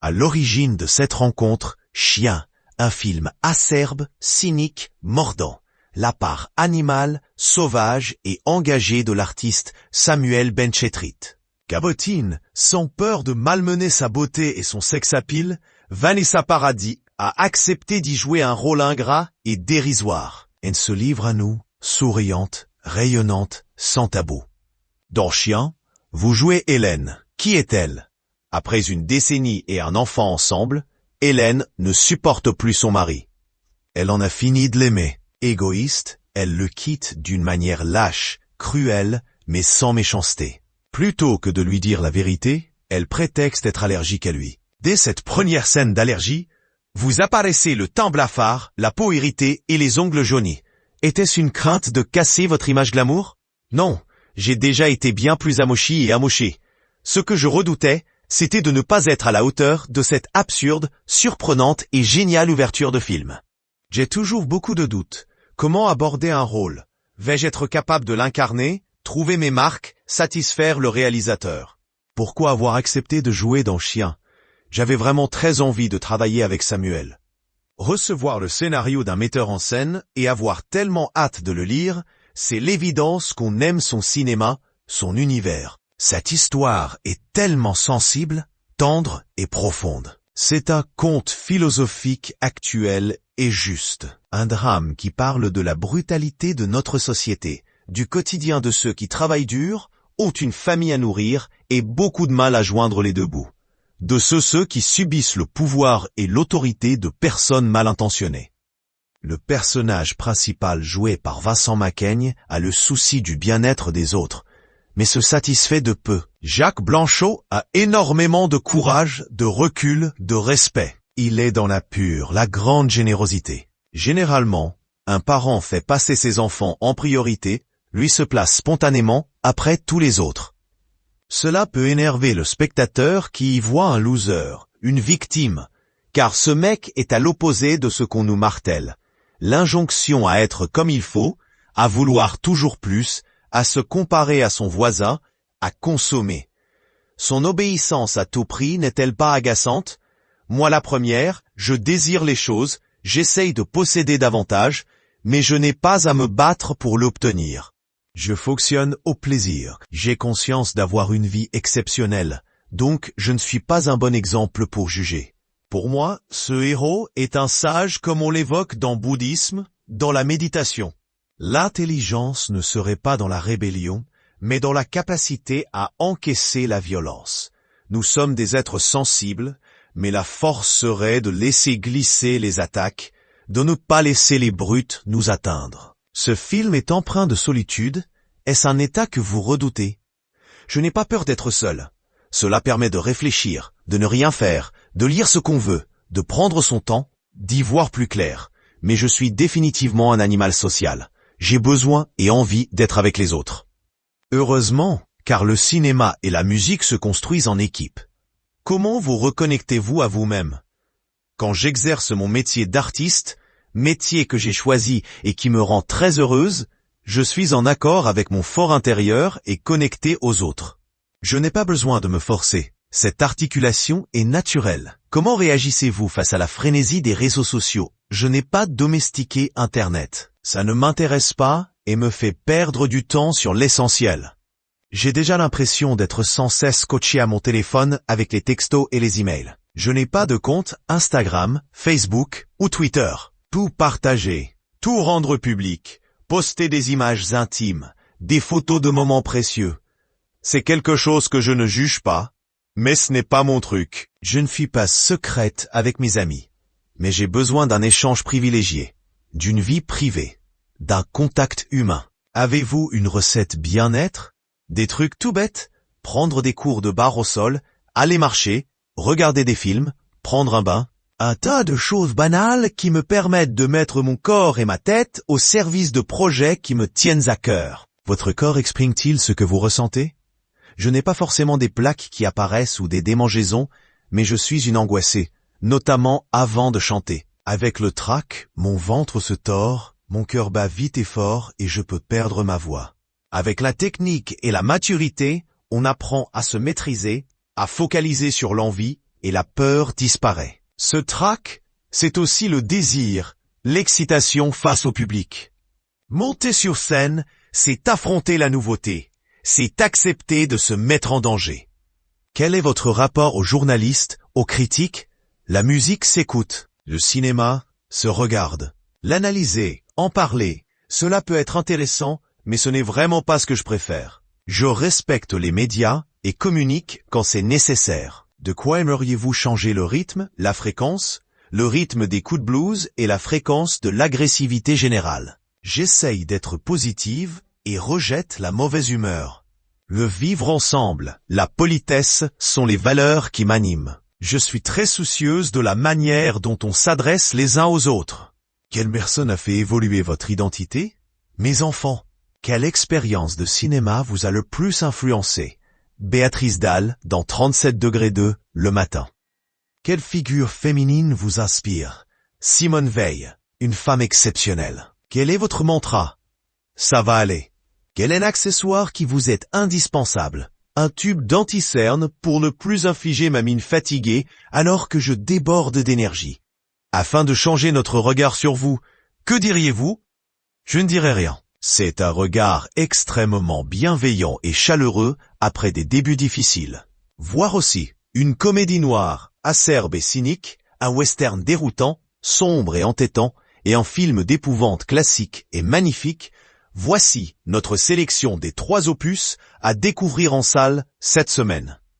À l'origine de cette rencontre, Chien, un film acerbe, cynique, mordant. La part animale, sauvage et engagée de l'artiste Samuel Benchetrit. Cabotine, sans peur de malmener sa beauté et son sex-appeal, Vanessa Paradis a accepté d'y jouer un rôle ingrat et dérisoire. Elle se livre à nous, souriante, rayonnante, sans tabou. Dans Chien, vous jouez Hélène. Qui est-elle? Après une décennie et un enfant ensemble, Hélène ne supporte plus son mari. Elle en a fini de l'aimer. Égoïste, elle le quitte d'une manière lâche, cruelle, mais sans méchanceté. Plutôt que de lui dire la vérité, elle prétexte être allergique à lui. Dès cette première scène d'allergie, vous apparaissez le teint blafard, la peau irritée et les ongles jaunis. Était-ce une crainte de casser votre image glamour? Non, j'ai déjà été bien plus amochi et amoché. Ce que je redoutais, c'était de ne pas être à la hauteur de cette absurde, surprenante et géniale ouverture de film. J'ai toujours beaucoup de doutes. Comment aborder un rôle? Vais-je être capable de l'incarner, trouver mes marques, satisfaire le réalisateur? Pourquoi avoir accepté de jouer dans Chien? J'avais vraiment très envie de travailler avec Samuel. Recevoir le scénario d'un metteur en scène et avoir tellement hâte de le lire, c'est l'évidence qu'on aime son cinéma, son univers. Cette histoire est tellement sensible, tendre et profonde. C'est un conte philosophique actuel et juste. Un drame qui parle de la brutalité de notre société, du quotidien de ceux qui travaillent dur, ont une famille à nourrir et beaucoup de mal à joindre les deux bouts. De ceux qui subissent le pouvoir et l'autorité de personnes mal intentionnées. Le personnage principal joué par Vincent Macaigne a le souci du bien-être des autres, mais se satisfait de peu. Jacques Blanchot a énormément de courage, de recul, de respect. Il est dans la pure, la grande générosité. Généralement, un parent fait passer ses enfants en priorité, lui se place spontanément après tous les autres. Cela peut énerver le spectateur qui y voit un loser, une victime, car ce mec est à l'opposé de ce qu'on nous martèle. L'injonction à être comme il faut, à vouloir toujours plus, à se comparer à son voisin, à consommer. Son obéissance à tout prix n'est-elle pas agaçante? Moi la première, je désire les choses, j'essaye de posséder davantage, mais je n'ai pas à me battre pour l'obtenir. Je fonctionne au plaisir. J'ai conscience d'avoir une vie exceptionnelle, donc je ne suis pas un bon exemple pour juger. Pour moi, ce héros est un sage comme on l'évoque dans le bouddhisme, dans la méditation. L'intelligence ne serait pas dans la rébellion, mais dans la capacité à encaisser la violence. Nous sommes des êtres sensibles, mais la force serait de laisser glisser les attaques, de ne pas laisser les brutes nous atteindre. Ce film est empreint de solitude. Est-ce un état que vous redoutez? Je n'ai pas peur d'être seul. Cela permet de réfléchir, de ne rien faire, de lire ce qu'on veut, de prendre son temps, d'y voir plus clair. Mais je suis définitivement un animal social. J'ai besoin et envie d'être avec les autres. Heureusement, car le cinéma et la musique se construisent en équipe. Comment vous reconnectez-vous à vous-même? Quand j'exerce mon métier d'artiste, métier que j'ai choisi et qui me rend très heureuse, je suis en accord avec mon fort intérieur et connecté aux autres. Je n'ai pas besoin de me forcer. Cette articulation est naturelle. Comment réagissez-vous face à la frénésie des réseaux sociaux? Je n'ai pas domestiqué Internet. Ça ne m'intéresse pas et me fait perdre du temps sur l'essentiel. J'ai déjà l'impression d'être sans cesse coaché à mon téléphone avec les textos et les emails. Je n'ai pas de compte Instagram, Facebook ou Twitter. Tout partager, tout rendre public, poster des images intimes, des photos de moments précieux. C'est quelque chose que je ne juge pas, mais ce n'est pas mon truc. Je ne suis pas secrète avec mes amis, mais j'ai besoin d'un échange privilégié, d'une vie privée, d'un contact humain. Avez-vous une recette bien-être? Des trucs tout bêtes? Prendre des cours de barre au sol, aller marcher, regarder des films, prendre un bain? Un tas de choses banales qui me permettent de mettre mon corps et ma tête au service de projets qui me tiennent à cœur. Votre corps exprime-t-il ce que vous ressentez? Je n'ai pas forcément des plaques qui apparaissent ou des démangeaisons, mais je suis une angoissée, notamment avant de chanter. Avec le trac, mon ventre se tord, mon cœur bat vite et fort et je peux perdre ma voix. Avec la technique et la maturité, on apprend à se maîtriser, à focaliser sur l'envie, et la peur disparaît. Ce trac, c'est aussi le désir, l'excitation face au public. Monter sur scène, c'est affronter la nouveauté, c'est accepter de se mettre en danger. Quel est votre rapport aux journalistes, aux critiques? La musique s'écoute, le cinéma se regarde. L'analyser, en parler, cela peut être intéressant, mais ce n'est vraiment pas ce que je préfère. Je respecte les médias et communique quand c'est nécessaire. De quoi aimeriez-vous changer le rythme, la fréquence, le rythme des coups de blues et la fréquence de l'agressivité générale? J'essaye d'être positive et rejette la mauvaise humeur. Le vivre ensemble, la politesse sont les valeurs qui m'animent. Je suis très soucieuse de la manière dont on s'adresse les uns aux autres. Quelle personne a fait évoluer votre identité? Mes enfants. Quelle expérience de cinéma vous a le plus influencé? Béatrice Dalle, dans 37°2, le matin. Quelle figure féminine vous inspire? Simone Veil, une femme exceptionnelle. Quel est votre mantra? Ça va aller. Quel est l'accessoire qui vous est indispensable? Un tube d'anti-cerne pour ne plus infliger ma mine fatiguée alors que je déborde d'énergie. Afin de changer notre regard sur vous, que diriez-vous? Je ne dirai rien. C'est un regard extrêmement bienveillant et chaleureux après des débuts difficiles. Voir aussi une comédie noire, acerbe et cynique, un western déroutant, sombre et entêtant, et un film d'épouvante classique et magnifique. Voici notre sélection des 3 opus à découvrir en salle cette semaine.